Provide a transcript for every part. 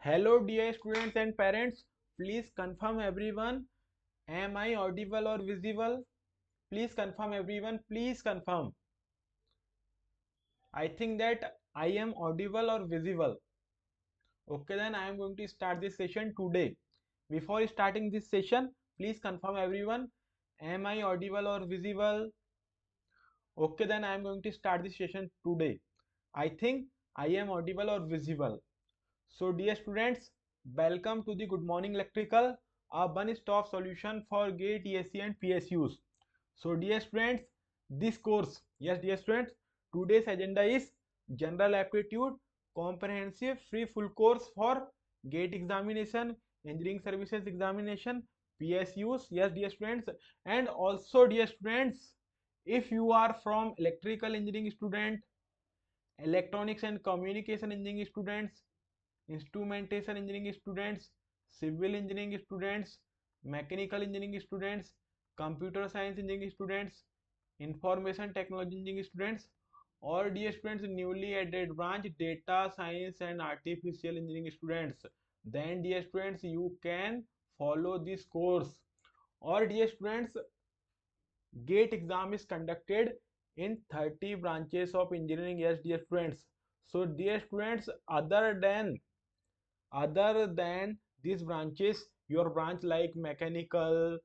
Hello dear students and parents, please confirm everyone. Am I audible or visible? Please confirm everyone, please confirm. I think that I am audible or visible. Okay, then I am going to start this session today. Before starting this session, please confirm everyone. Am I audible or visible? Okay, then I am going to start this session today. I think I am audible or visible. So dear students, welcome to the Good Morning Electrical, a one-stop solution for GATE, ESE and PSUs. So dear students, this course, yes dear students, today's agenda is General Aptitude, comprehensive free full course for GATE examination, Engineering Services examination, PSUs, yes dear students, and also dear students, if you are from electrical engineering student, electronics and communication engineering students, instrumentation engineering students, civil engineering students, mechanical engineering students, computer science engineering students, information technology engineering students, or dear students newly added branch data science and artificial engineering students, then dear students you can follow this course. Or dear students, GATE exam is conducted in 30 branches of engineering, yes dear students. So dear students, other than these branches, your branch like mechanical,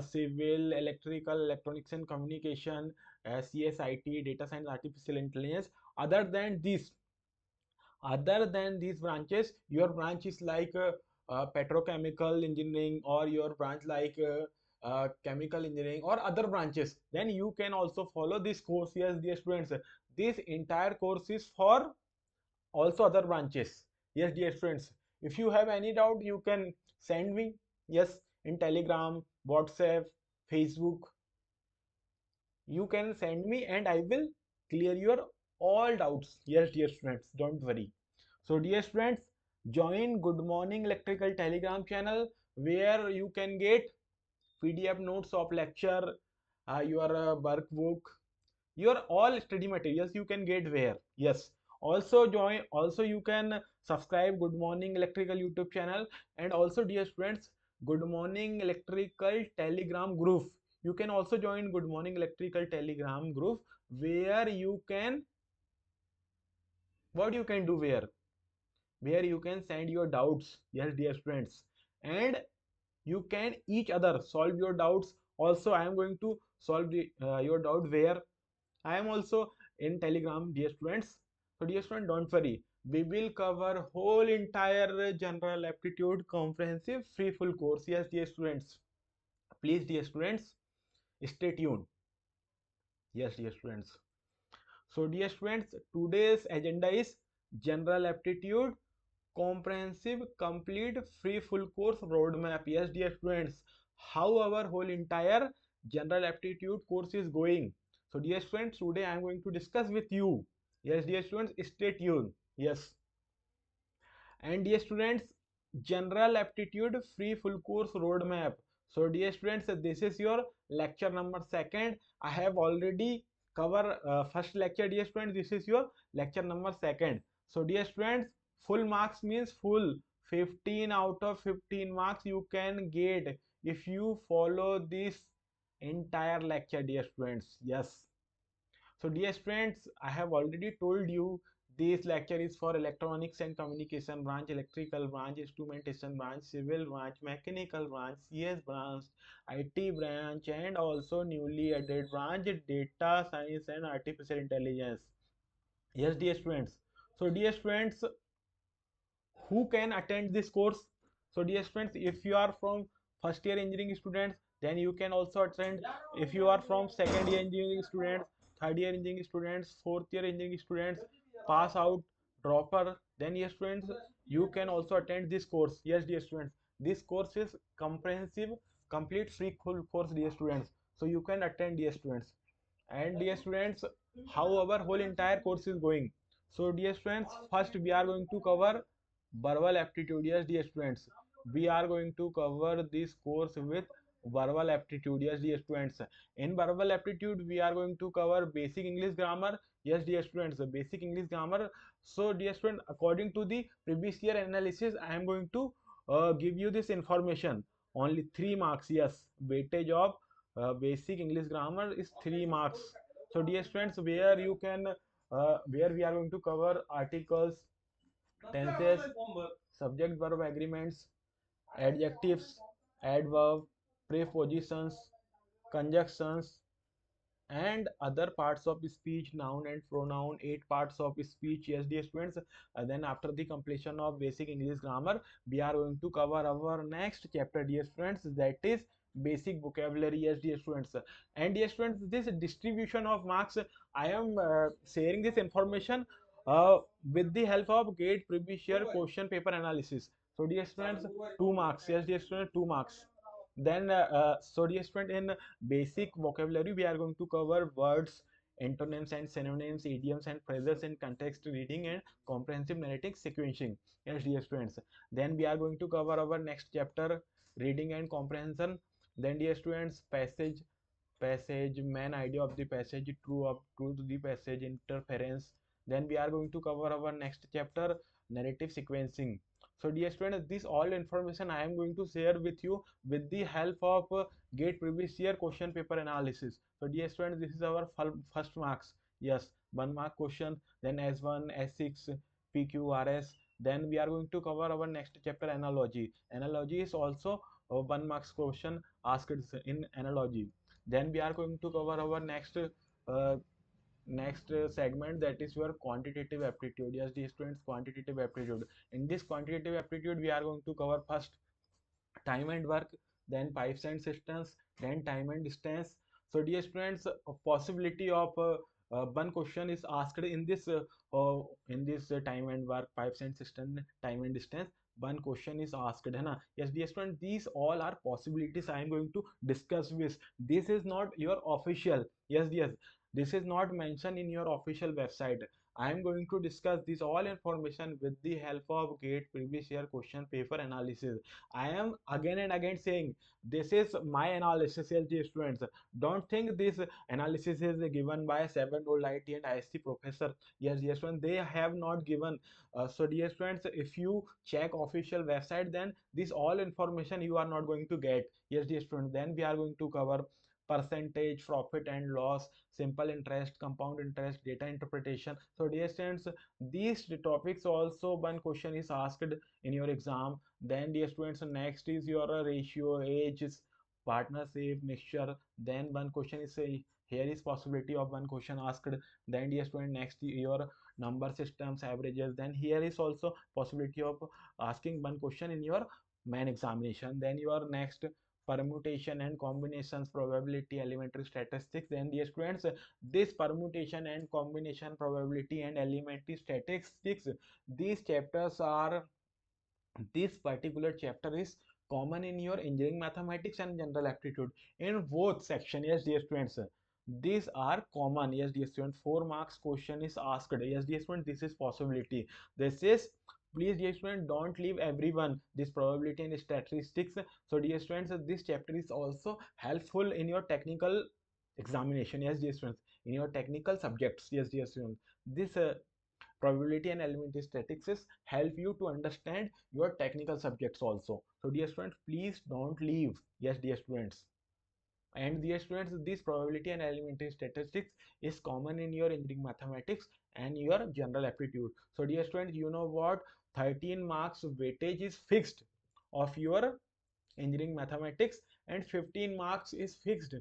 civil, electrical, electronics and communication, CSIT, data science, artificial intelligence, other than these branches, your branch is like petrochemical engineering, or your branch like chemical engineering or other branches, then you can also follow this course. Yes dear students, this entire course is for also other branches. Yes dear students, if you have any doubt you can send me, yes, in Telegram, WhatsApp, Facebook, you can send me and I will clear your all doubts. Yes dear students, don't worry. So dear students, join Good Morning Electrical Telegram channel, where you can get PDF notes of lecture, your workbook, your all study materials you can get where. Yes, also join, also you can subscribe Good Morning Electrical YouTube channel, and also dear students, Good Morning Electrical Telegram group, you can also join Good Morning Electrical Telegram group, where you can, what you can do where you can send your doubts. Yes dear students, and you can each other solve your doubts. Also I am going to solve your doubt where I am also in Telegram, dear students. So dear students, don't worry. We will cover whole entire general aptitude comprehensive free full course. Yes, dear students. Please, dear students, stay tuned. Yes, dear students. So dear students, today's agenda is general aptitude comprehensive complete free full course roadmap. Yes dear students, how our whole entire general aptitude course is going. So dear students, today I am going to discuss with you. Yes dear students, stay tuned. Yes, and dear students, general aptitude free full course roadmap. So dear students, this is your lecture number second. I have already covered first lecture. Dear students, this is your lecture number second. So dear students, full marks means full 15 out of 15 marks you can get if you follow this entire lecture, dear students. Yes, so dear students, I have already told you this lecture is for electronics and communication branch, electrical branch, instrumentation branch, civil branch, mechanical branch, CS branch, IT branch, and also newly added branch data science and artificial intelligence. Yes dear students. So dear students, who can attend this course? So dear students, if you are from first year engineering students, then you can also attend. If you are from second year engineering students, third year engineering students, fourth year engineering students, pass out, dropper, then yes students, you can also attend this course. Yes dear students, this course is comprehensive complete free full course, dear students, so you can attend, dear students. And dear students, how our whole entire course is going. So dear students, first we are going to cover verbal aptitude. Yes dear students, we are going to cover this course with verbal aptitude. Yes dear students, in verbal aptitude we are going to cover basic English grammar. Yes, dear students, the basic English grammar. So, dear student, according to the previous year analysis, I am going to give you this information. Only 3 marks. Yes, weightage of basic English grammar is 3 marks. So, dear students, where we are going to cover articles, tenses, subject verb agreements, adjectives, adverb, prepositions, conjunctions, and other parts of speech, noun and pronoun, 8 parts of speech. Yes, dear students. Then after the completion of basic English grammar, we are going to cover our next chapter, dear students, that is basic vocabulary. Yes, dear students. And dear students, this distribution of marks, I am sharing this information uh, with the help of GATE previous year question paper analysis. So dear students, 2 marks. Yes, dear students, 2 marks. Then so dear student, in basic vocabulary, we are going to cover words, antonyms and synonyms, idioms and phrases in context reading and comprehensive narrative sequencing. Yes, dear students. Then we are going to cover our next chapter, reading and comprehension. Then, dear students, passage, main idea of the passage, true to the passage, interference. Then we are going to cover our next chapter, narrative sequencing. So dear students, this all information I am going to share with you with the help of GATE previous year question paper analysis. So dear students, this is our first marks. Yes, 1 mark question, then S1, S6, PQRS. Then we are going to cover our next chapter, analogy. Analogy is also a 1 marks question asked in analogy. Then we are going to cover our next segment, that is your quantitative aptitude. Yes, dear students, quantitative aptitude. In this quantitative aptitude, we are going to cover first time and work, then pipes and systems, then time and distance. So dear students, a possibility of one question is asked in this time and work, pipes and system, time and distance. One question is asked, है ना? Yes, dear students, these all are possibilities I am going to discuss with. This is not your official. Yes, yes. This is not mentioned in your official website. I am going to discuss this all information with the help of GATE previous year question paper analysis. I am again and again saying this is my analysis, LG students. Don't think this analysis is given by 7-year-old IT and ISC professor. Yes, dear students, they have not given. So, dear students, if you check official website, then this all information you are not going to get. Yes, dear students. Then we are going to cover percentage, profit and loss, simple interest, compound interest, data interpretation. So, dear students, these topics also one question is asked in your exam. Then dear students, next is your ratio, age, partnership, mixture. Then one question is here is possibility of one question asked. Then dear student, next your number systems, averages. Then here is also possibility of asking one question in your main examination. Then your next permutation and combinations, probability, elementary statistics. Then dear students, this permutation and combination, probability and elementary statistics, these chapters are this particular chapter is common in your engineering mathematics and general aptitude in both section. Yes, dear students, these are common. Yes, dear students, 4 marks question is asked. Yes, dear students, this is possibility. This is, please dear students, don't leave everyone this probability and statistics. So dear students, this chapter is also helpful in your technical examination. Yes, dear students, in your technical subjects. Yes, dear students, this probability and elementary statistics help you to understand your technical subjects also. So dear students, please don't leave. Yes, dear students. And dear students, this probability and elementary statistics is common in your engineering mathematics and your general aptitude. So dear students, you know what, 13 marks weightage is fixed of your engineering mathematics, and 15 marks is fixed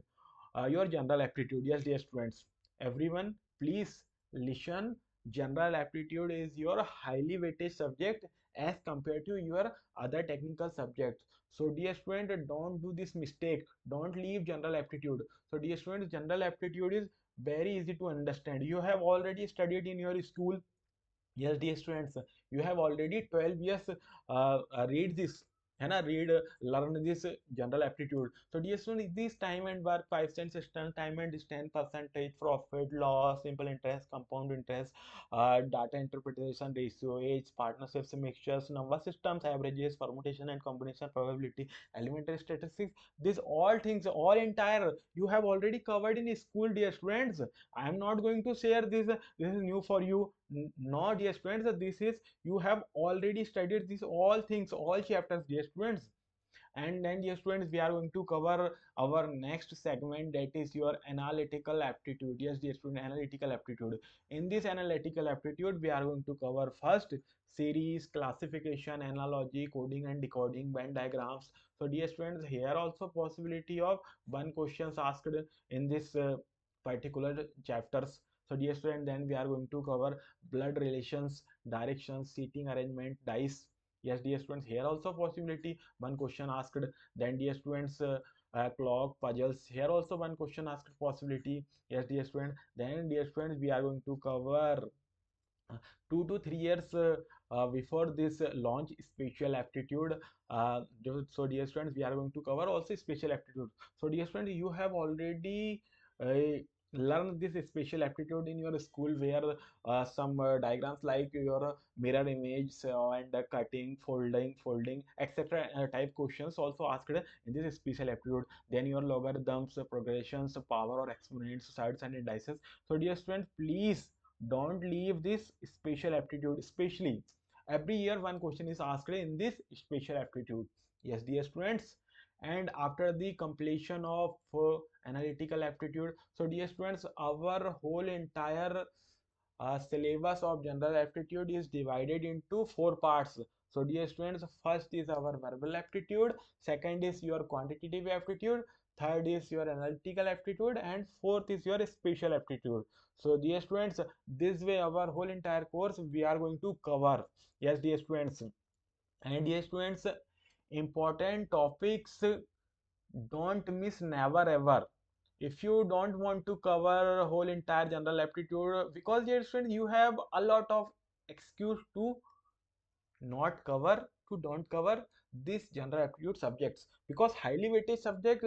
your general aptitude. Yes, dear students, everyone, please listen. General aptitude is your highly weighted subject as compared to your other technical subjects. So dear student, don't do this mistake. Don't leave general aptitude. So dear students, general aptitude is very easy to understand. You have already studied in your school. Yes, dear students, you have already 12 years read this. है ना, read, learn this general aptitude. So dear student, this time and work 5 cent system, time and is 10 percentage, profit loss, simple interest, compound interest, data interpretation, ratio, age, partnerships, mixtures, number systems, averages, permutation and combination, probability, elementary statistics. This all things, all entire you have already covered in school, dear students. I am not going to share this, this is new for you. No, dear students, this is, you have already studied these all things, all chapters, dear students. And then, dear students, we are going to cover our next segment, that is your analytical aptitude. Yes, dear student, analytical aptitude. In this analytical aptitude, we are going to cover first series, classification, analogy, coding and decoding, Venn diagrams. So dear students, here also possibility of one questions asked in this particular chapters. So dear student, then we are going to cover blood relations, directions, seating arrangement, dice. Yes, dear students, here also possibility one question asked. Then dear students, clock, puzzles, here also one question asked possibility. Yes, dear student, then dear students, we are going to cover uh, 2 to 3 years before this launch special aptitude. So dear students, we are going to cover also special aptitude. So dear students, you have already uh, learned this special aptitude in your school, where some diagrams like your mirror image and cutting, folding etc type questions also asked in this special aptitude. Then your logarithms, progressions, power or exponents, sides and indices. So dear students, please don't leave this special aptitude, especially every year one question is asked in this special aptitude. Yes, dear students. And after the completion of analytical aptitude, so dear students, our whole entire syllabus of general aptitude is divided into 4 parts. So dear students, first is our verbal aptitude, second is your quantitative aptitude, third is your analytical aptitude, and fourth is your special aptitude. So dear students, this way our whole entire course we are going to cover. Yes, dear students. And dear students, important topics, don't miss, never ever. If you don't want to cover whole entire general aptitude, because dear students, you have a lot of excuse to not cover, to don't cover this general aptitude subjects, because highly weighted subject.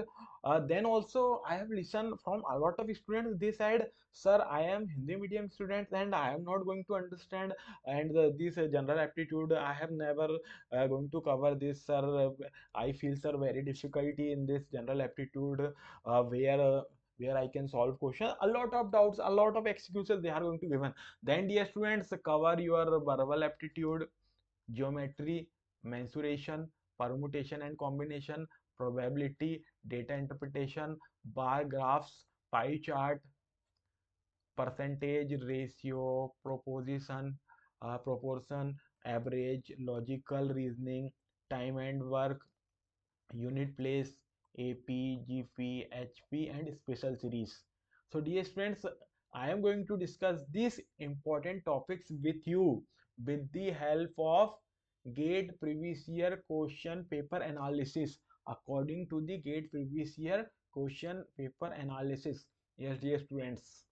Then also I have listened from a lot of students, they said, sir, I am Hindi medium student and I am not going to understand, and this general aptitude I have never going to cover this, sir. I feel, sir, very difficulty in this general aptitude, where I can solve question. A lot of doubts, a lot of excuses they are going to given. Then dear students, cover your verbal aptitude, geometry, mensuration, permutation and combination, probability, data interpretation, bar graphs, pie chart, percentage, ratio, proposition, proportion, average, logical reasoning, time and work, unit place, AP, GP, HP, and special series. So, dear friends, I am going to discuss these important topics with you with the help of GATE previous year question paper analysis, according to the GATE previous year question paper analysis. Yes, dear students.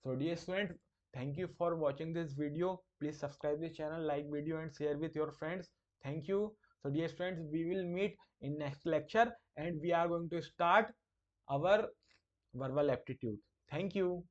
So dear students, thank you for watching this video. Please subscribe the channel, like video and share with your friends. Thank you. So dear students, we will meet in next lecture and we are going to start our verbal aptitude. Thank you.